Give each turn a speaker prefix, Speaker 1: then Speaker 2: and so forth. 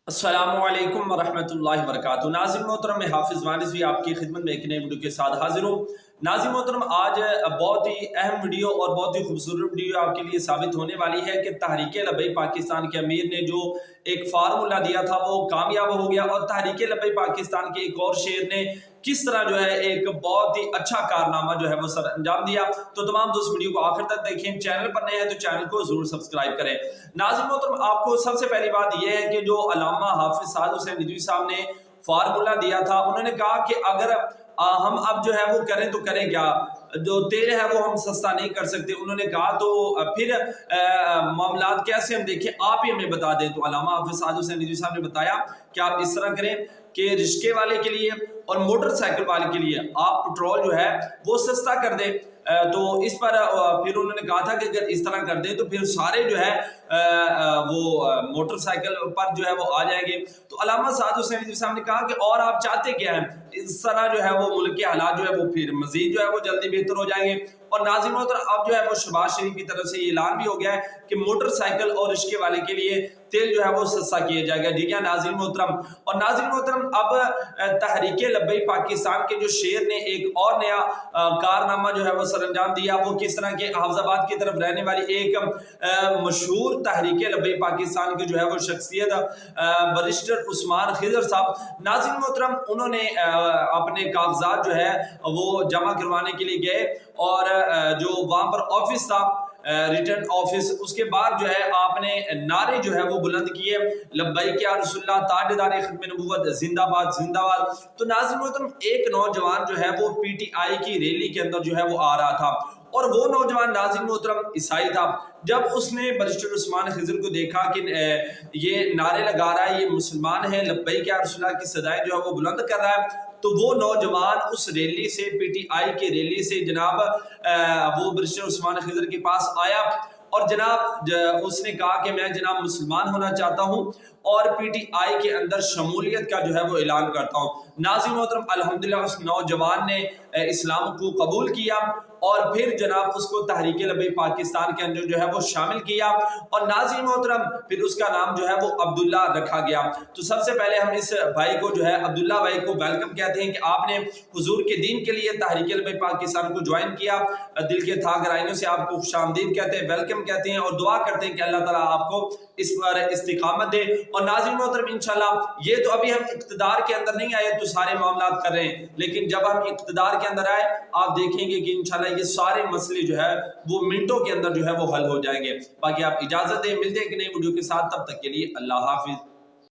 Speaker 1: अस्सलामुअलैकुम वरहमतुल्लाहि वबरकातुहू। नाज़रीन मोहतरम, मैं हाफिज़ वानिस भी आपकी खिदमत में एक नए वीडियो के साथ हाजिर हूँ। नाज़रीन मोहतरम, आज बहुत ही अहम वीडियो और बहुत ही खूबसूरत वीडियो आपके लिए साबित होने वाली है कि तहरीक लब्बैक पाकिस्तान के अमीर ने जो एक फार्मूला दिया था वो कामयाब हो गया, और तहरीक लब्बैक पाकिस्तान के एक और शेर ने किस तरह जो है एक बहुत ही अच्छा कारनामा जो है वो सर अंजाम दिया। तो तमाम दोस्त वीडियो को आखिर तक देखें। चैनल पर नए हैं तो चैनल को जरूर सब्सक्राइब करें। नाज़रीन मोहतरम, आपको सबसे पहली बात यह है कि जो अल्लामा हाफिज साद हुसैन रिजवी साहब ने फार्मूला दिया था, उन्होंने कहा कि अगर हम अब जो है वो करें तो करें क्या, जो तेल है वो हम सस्ता नहीं कर सकते। उन्होंने कहा तो फिर मामलात कैसे हम देखें, आप ही हमें बता दें। तो अल्लामा हाफिज साद हुसैन रिजवी साहब ने बताया कि आप इस तरह करें कि रिक्शे वाले के लिए और मोटरसाइकिल वाले के लिए आप पेट्रोल जो है वो सस्ता कर दें। तो इस पर फिर उन्होंने कहा था कि अगर इस तरह कर दें तो फिर सारे जो है वो मोटरसाइकिल पर जो है वो आ जाएंगे। तो अल्लामा साद हुसैन रिजवी साहब ने कहा कि और आप चाहते क्या हैं, इस तरह जो है वो मुल्क के हालात जो है वो फिर मजीद जो है वो जल्दी बेहतर हो जाएंगे। और नाज़रीन मोहतरम, अब जो है वो शहबाज शरीफ की तरफ से ऐलान भी हो गया है कि मोटरसाइकिल और रिक्शे वाले के लिए तेल जो है वो सस्ता किया जाएगा। जी क्या नाज़रीन मोहतरम। और नाज़रीन मोहतरम, अब तहरीक लब्बैक पाकिस्तान के जो शेर ने एक और नया कारनामा जो है वो सरअंजाम दिया। वो किस तरह के हाफिजाबाद की तरफ रहने वाली एक मशहूर तहरीक लब्बैक पाकिस्तान के जो है वो शख्सियत बैरिस्टर उस्मान खिजर साहब, नाज़रीन मोहतरम, उन्होंने अपने कागजात जो है वो जमा करवाने के लिए गए, और जो वहाँ पर ऑफिस था रिटर्न ऑफिस, उसके बाद जो है आपने नारे जो है वो बुलंद किए, लब्बैक या रसूलल्लाह, ताजदार खत्म नबूवत, जिंदाबाद जिंदाबाद। तो नाज़रीन मोहतरम, एक नौजवान जो है वो पीटीआई की रैली के अंदर जो है वो आ रहा था, और वो नौजवान नाज़रीन मोहतरम ईसाई था। जब उसने बैरिस्टर उस्मान खिजर को देखा कि ये नारे लगा रहा है, ये मुसलमान है, लब्बैक या रसूलल्लाह की सदाएं जो है वो बुलंद कर रहा है, तो वो नौजवान उस रैली से, पीटीआई की रैली से जनाब वो बैरिस्टर उस्मान खिजर के पास आया, और जनाब उसने कहा कि मैं जनाब मुसलमान होना चाहता हूँ और पीटीआई के अंदर शमूलियत का जो है वो ऐलान करता हूँ। नाज़रीन मोहतरम, अल्हम्दुलिल्लाह उस नौजवान ने इस्लाम को कबूल किया, और फिर जनाब उसको तहरीक लब्बैक पाकिस्तान के अंदर जो है वो शामिल किया, और नाज़रीन मोहतरम फिर उसका नाम जो है वो अब्दुल्ला रखा गया। तो सबसे पहले हम इस भाई को जो है अब्दुल्ला भाई को वेलकम कहते हैं कि आपने हुजूर के दीन के लिए तहरीक लब्बैक पाकिस्तान को ज्वाइन किया। दिल के था गहराइयों से आपको खुशामदीद कहते हैं, वेलकम कहते हैं, और दुआ करते हैं कि अल्लाह ताला आपको इस पर इस्तिकामत दे। और नाज़रीन मोहतरम, इंशाल्लाह ये तो अभी हम इक़्तिदार के अंदर नहीं आए तो सारे मामलात कर रहे हैं, लेकिन जब हम इक़्तिदार के अंदर आए आप देखेंगे कि इंशाल्लाह ये सारे मसले जो है वो मिनटों के अंदर जो है वो हल हो जाएंगे। बाकी आप इजाजत दें, मिलते हैं एक नई वीडियो के साथ, तब तक के लिए अल्लाह हाफिज।